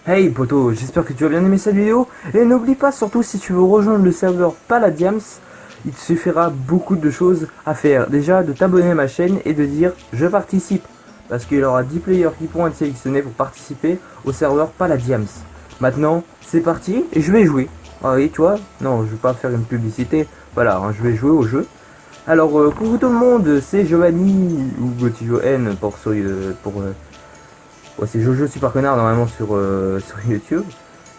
Hey poto, j'espère que tu as bien aimé cette vidéo et n'oublie pas surtout si tu veux rejoindre le serveur Palladiums, il te suffira beaucoup de choses à faire. Déjà de t'abonner à ma chaîne et de dire je participe parce qu'il y aura 10 players qui pourront être sélectionnés pour participer au serveur Palladiums. Maintenant c'est parti et je vais jouer. Ah oui tu vois, non je vais pas faire une publicité, voilà hein, je vais jouer au jeu. Alors coucou tout le monde, c'est Giovanni ou Gotijo N pour ouais, c'est Jojo Super Connard normalement sur YouTube.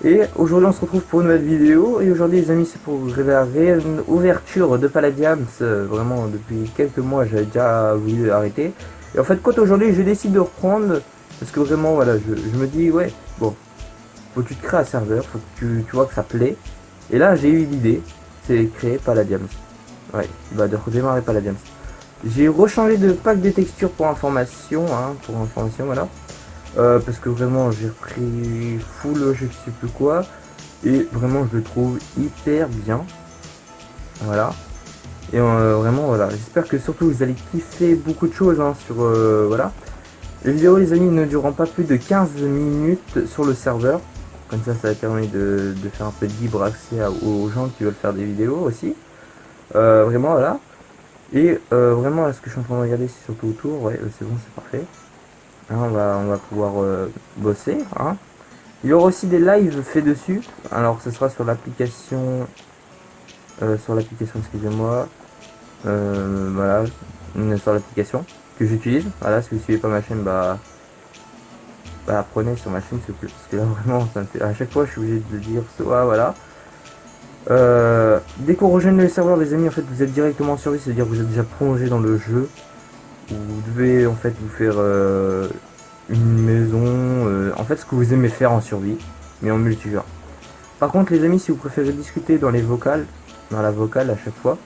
Et aujourd'hui on se retrouve pour une nouvelle vidéo. Et aujourd'hui les amis c'est pour la réouverture de Palladiums. Vraiment depuis quelques mois j'avais déjà voulu arrêter. Et en fait quand aujourd'hui je décide de reprendre. Parce que vraiment voilà je me dis ouais bon faut que tu te crées un serveur, faut que tu vois que ça plaît. Et là j'ai eu l'idée, c'est créer Palladiums. Ouais, bah de redémarrer Palladiums. J'ai rechangé de pack de textures pour information, hein, pour information voilà. Parce que vraiment j'ai repris full je sais plus quoi et vraiment je le trouve hyper bien, voilà. Et vraiment voilà, j'espère que surtout vous allez kiffer beaucoup de choses hein, sur voilà. Les vidéos les amis ne dureront pas plus de 15 minutes sur le serveur, comme ça permet de faire un peu de libre accès aux gens qui veulent faire des vidéos aussi, vraiment voilà. Et vraiment là, ce que je suis en train de regarder c'est surtout autour, ouais c'est bon c'est parfait. Hein, on va pouvoir bosser hein. Il y aura aussi des lives faits dessus. Alors ce sera sur l'application, excusez-moi, voilà, sur l'application que j'utilise. Voilà, si vous suivez pas ma chaîne, bah apprenez sur ma chaîne, parce que là vraiment, ça me fait, à chaque fois, je suis obligé de le dire, soit voilà. Dès qu'on rejoint le serveur, les amis, en fait, vous êtes directement en survie, c'est-à-dire que vous êtes déjà plongé dans le jeu. Vous devez en fait vous faire une maison, en fait ce que vous aimez faire en survie, mais en multijoueur. Par contre les amis, si vous préférez discuter dans les vocales, dans la vocale à chaque fois,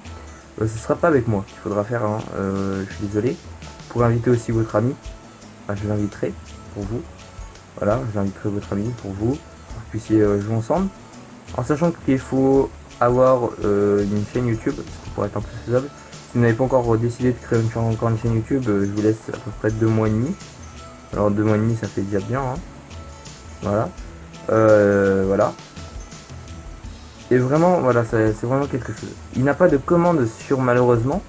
ce sera pas avec moi qu'il faudra faire, hein. Je suis désolé. Vous pourrez inviter aussi votre ami, enfin, je l'inviterai pour vous, voilà, j'inviterai votre ami pour vous que vous puissiez jouer ensemble, en sachant qu'il faut avoir une chaîne YouTube pour être un peu faisable. Si vous n'avez pas encore décidé de créer encore une chaîne YouTube, je vous laisse à peu près 2 mois et demi. Alors 2 mois et demi ça fait déjà bien hein. Voilà. Voilà. Et vraiment voilà c'est vraiment quelque chose. Il n'a pas de commande sur malheureusement.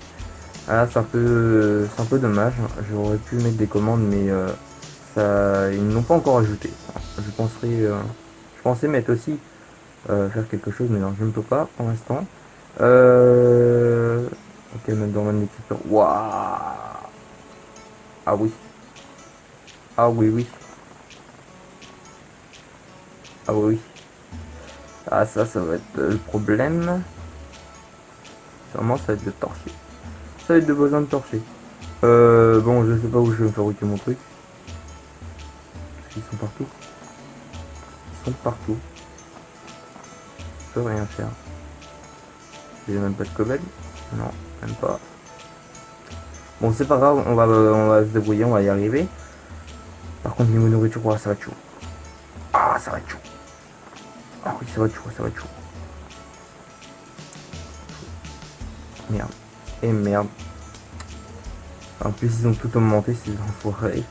Ah, c'est un peu dommage. J'aurais pu mettre des commandes mais ça ils n'ont pas encore ajouté. Je pensais mettre aussi faire quelque chose mais non je ne peux pas pour l'instant. Ok même dans mon équipe. Waouh. Ah oui. Ah oui oui. Ah oui oui. Ah ça va être le problème. Sûrement ça va être de torcher. Ça va être de besoin de torcher. Bon je sais pas où je vais fabriquer mon truc. Parce qu'ils sont partout. Ils sont partout. Je peux rien faire. J'ai même pas de cobble. Non, même pas. Bon c'est pas grave, on va se débrouiller, on va y arriver. Par contre niveau nourriture, oh, ça va être chaud. Ah ça va être chaud. Ah oui ça va être chaud, ça va être chaud. Merde. Et merde. En plus ils ont tout augmenté ces enfoirés.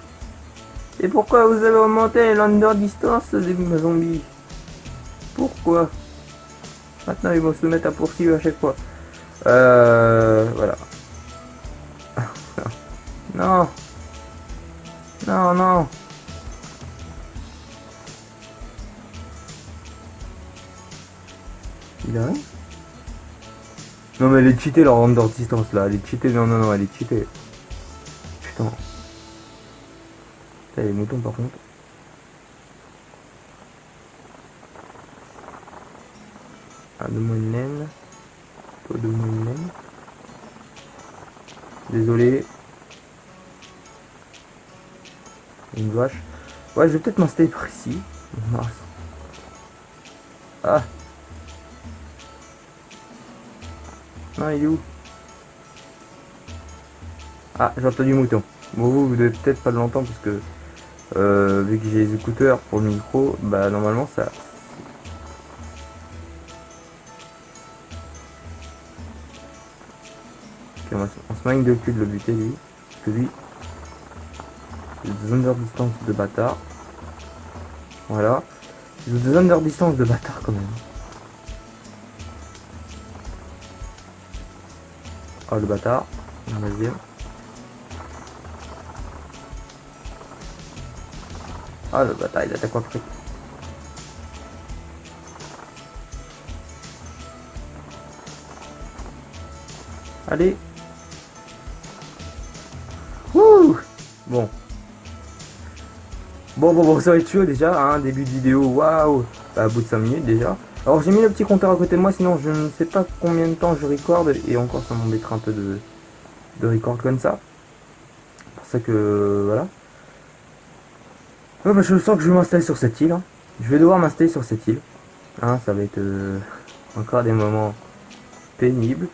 Et pourquoi vous avez augmenté l'under distance des zombies? Pourquoi? Maintenant ils vont se mettre à poursuivre à chaque fois. Voilà. Non. Non, non. Il arrive? Non mais elle est cheatée leur under distance là. Elle est cheatée, non, non, non, elle est cheatée. Putain. Putain, les moutons par contre. Ah, donne-moi une laine. Toi, donne-moi une laine. Désolé. Une vache. Ouais, je vais peut-être m'installer par ici. Ah. Non, il est où? Ah, j'ai entendu mouton. Bon, vous devez peut-être pas l'entendre parce que vu que j'ai les écouteurs pour le micro, bah normalement ça. Ok, on se magne de cul de le buter lui. Parce que lui, c'est des under distance de bâtard. Voilà. Ils ont 2 heures de distance de bâtard quand même. Oh le bâtard. Un deuxième. Ah le bâtard il attaque après. Allez. Wouh. Bon. Bon, ça va être chaud déjà, hein, début de vidéo, waouh. Bah, à bout de 5 minutes déjà. Alors j'ai mis le petit compteur à côté de moi, sinon je ne sais pas combien de temps je recorde. Et encore ça m'embêterait un peu de record comme ça. C'est pour ça que voilà. Oh, bah, je sens que je vais m'installer sur cette île, hein. Je vais devoir m'installer sur cette île. Hein, ça va être encore des moments pénibles.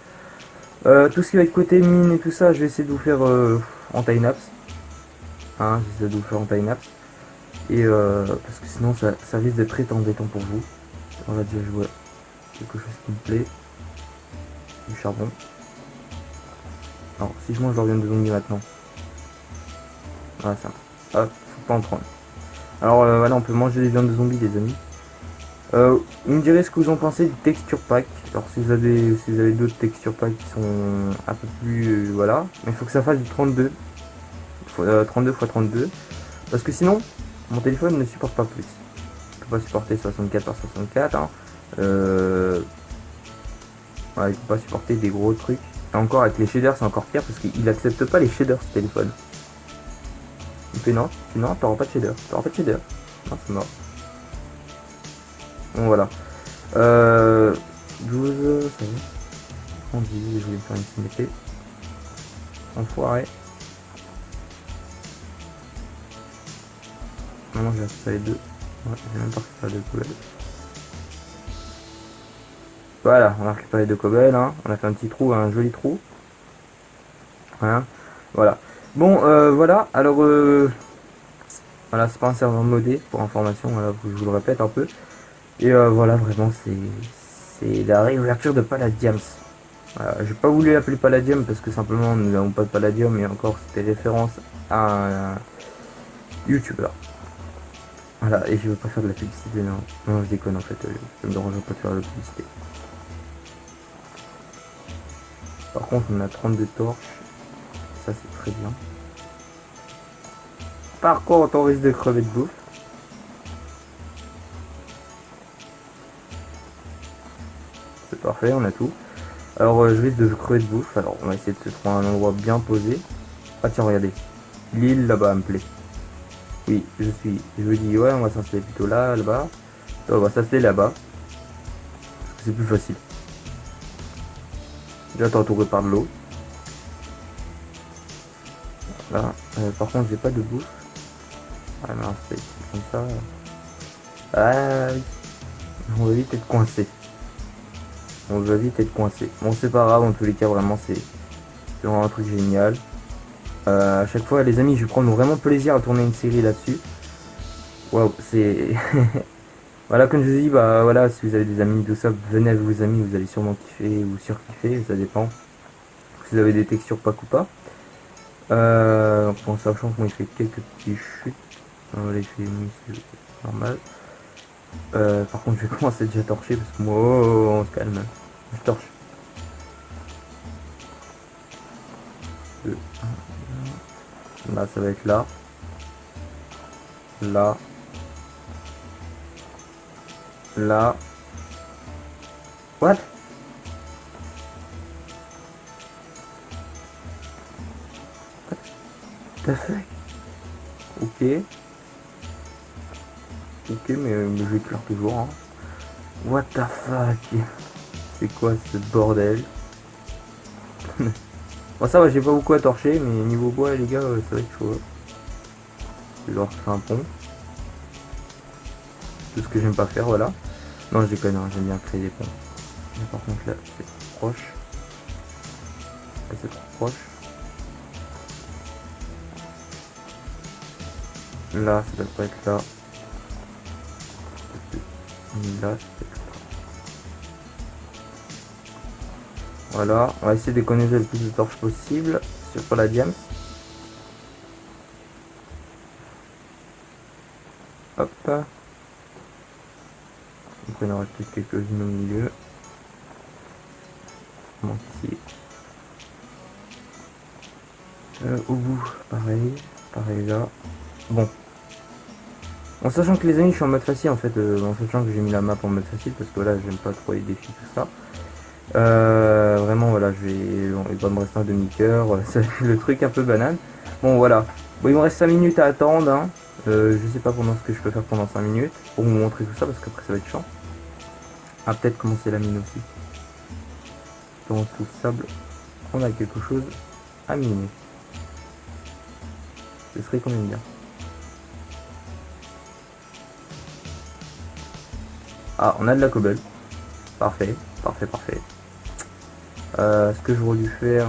Tout ce qui va être côté mine et tout ça, je vais essayer de vous faire en time-lapse. Hein, j'essaie de vous faire en time-lapse. Et parce que sinon ça risque d'être très embêtant pour vous. On va déjà jouer quelque chose qui me plaît. Du charbon. Alors si je mange l'organe de zombie maintenant. Voilà ça. Hop, faut pas en prendre. Alors voilà, on peut manger des viandes de zombies les amis. Vous me direz ce que vous en pensez du texture pack. Alors si vous avez d'autres texture packs qui sont un peu plus voilà. Mais il faut que ça fasse du 32. 32 x 32. Parce que sinon, mon téléphone ne supporte pas plus. Il peut pas supporter 64 par 64. Hein. Ouais, il peut pas supporter des gros trucs. Et encore avec les shaders c'est encore pire parce qu'il accepte pas les shaders ce téléphone. Il fait non, t'auras pas de shader. T'auras pas de shader. Non, c'est mort. Bon voilà. 12, ça va. 30, je voulais faire une symétrie. Enfoiré. Maintenant j'ai récupéré les deux. Ouais, j'ai même pas récupéré deux cobbles. Voilà, on a récupéré deux cobbles, hein. On a fait un petit trou, un joli trou. Hein. Voilà. Bon, voilà. Alors, voilà, c'est pas un serveur modé pour information. Voilà, je vous le répète un peu. Et voilà, vraiment, c'est la réouverture de Palladium. Voilà, j'ai pas voulu l'appeler Palladium parce que simplement nous n'avons pas de Palladium et encore c'était référence à un youtubeur. Voilà, et je veux pas faire de la publicité, non. Non, je déconne en fait, ça me dérange pas de faire de la publicité. Par contre, on a 32 torches, ça c'est très bien. Par contre, on risque de crever de bouffe. C'est parfait, on a tout. Alors, je risque de crever de bouffe, alors on va essayer de se trouver un endroit bien posé. Ah tiens, regardez, l'île là-bas me plaît. Oui, je me dis, ouais, on va s'installer plutôt là, là-bas. On va s'installer là-bas. Parce que c'est plus facile. Déjà, t'es entouré par de l'eau. Là. Par contre, j'ai pas de bouffe. Ah non, c'est comme ça. Ah oui. On va vite être coincé. On va vite être coincé. Bon, c'est pas grave, en tous les cas, vraiment, c'est vraiment un truc génial. À chaque fois, les amis, je prends vraiment plaisir à tourner une série là-dessus. Waouh, c'est... Voilà, comme je vous ai dit, bah voilà, si vous avez des amis, tout ça, venez avec vos amis, vous allez sûrement kiffer ou surkiffer, ça dépend. Si vous avez des textures pas ou pas. En sachant qu'on fait quelques petits chutes. On va les faire c'est normal. Par contre, je vais commencer déjà à torcher parce que moi, on se calme. Je torche. 2, 1, là, ça va être là. Là. Là. What? T'as fait? Ok. Ok, mais j'éclaire toujours. Hein. What the fuck? C'est quoi ce bordel? Bon, ça va, j'ai pas beaucoup à torcher, mais niveau bois, les gars, ça va être chaud. Je vais leur faire un pont. Tout ce que j'aime pas faire, voilà. Non, je déconne, hein, j'aime bien créer des ponts. Mais par contre, là, c'est trop proche. Là, c'est trop proche. Là, ça doit pas être là. Là, c'est peut-être là. Voilà, on va essayer d'économiser le plus de torches possible sur Palladium. Hop. Donc il y en aura peut-être quelques-unes au milieu. Donc ici. Au bout, pareil là. Bon. En sachant que les amis, je suis en mode facile en fait, en sachant que j'ai mis la map en mode facile parce que là, j'aime pas trop les défis, tout ça. Vraiment, voilà, il va me rester un demi-cœur, c'est le truc un peu banal. Bon, voilà. Bon, il me reste 5 minutes à attendre, hein. Je sais pas pendant ce que je peux faire pendant 5 minutes pour vous montrer tout ça parce qu'après ça va être chiant. Ah, peut-être commencer la mine aussi. Dans sous le sable, on a quelque chose à miner. Ce serait quand même bien. Ah, on a de la cobble. Parfait. Ce que j'aurais dû faire...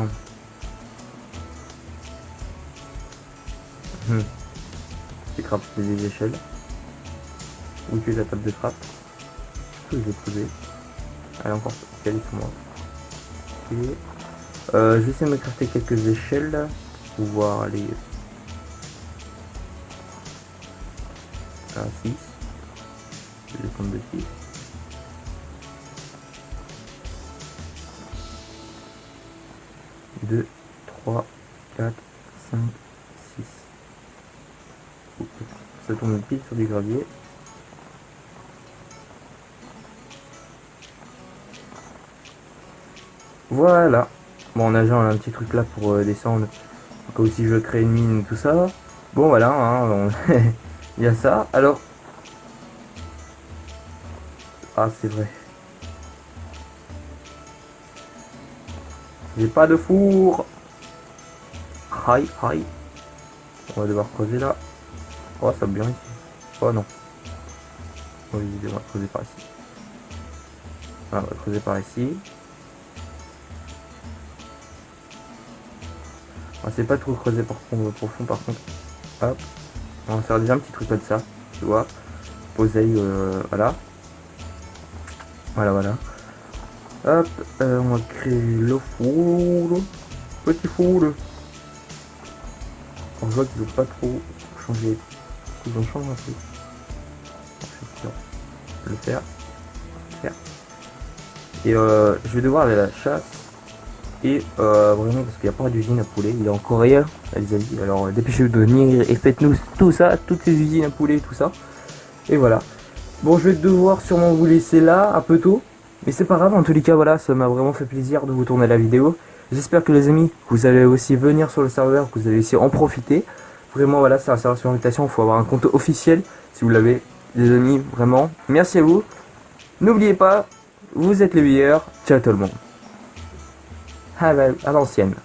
c'est crafter des échelles. Où tu es la table de trappe. Que je vais poser. Allez, encore calé sur moi. Ok. Je vais essayer de me crafter quelques échelles pour pouvoir aller à 6. Je vais descendre de 6. Deux, 3, 4, 5, 6. Ça tourne pile sur du gravier. Voilà. Bon, on a déjà un petit truc là pour descendre. Comme si je crée une mine, tout ça. Bon, voilà, hein, il y a ça. Alors... Ah, c'est vrai. J'ai pas de four. Aïe. On va devoir creuser là. Oh, ça bien ici. Oh non. Oui, on va creuser par ici. Voilà, on va creuser par ici. On va pas trop creuser profond par contre. Hop. On va faire déjà un petit truc comme ça. Tu vois. Poser, voilà. Voilà. Hop. On va créer le four. Petit four. On voit qu'ils n'ont pas trop changé. Ils ont changé un peu. Le faire. Et je vais devoir aller à la chasse. Et vraiment parce qu'il n'y a pas d'usine à poulet. Il y a encore rien, les amis. Alors dépêchez-vous de venir et faites-nous tout ça, toutes ces usines à poulet et tout ça. Et voilà. Bon, je vais devoir sûrement vous laisser là un peu tôt. Mais c'est pas grave, en tous les cas, voilà, ça m'a vraiment fait plaisir de vous tourner la vidéo. J'espère que les amis, vous allez aussi venir sur le serveur, que vous allez aussi en profiter. Vraiment, voilà, c'est un serveur sur invitation, il faut avoir un compte officiel si vous l'avez, les amis, vraiment. Merci à vous. N'oubliez pas, vous êtes les meilleurs. Ciao tout le monde. À l'ancienne.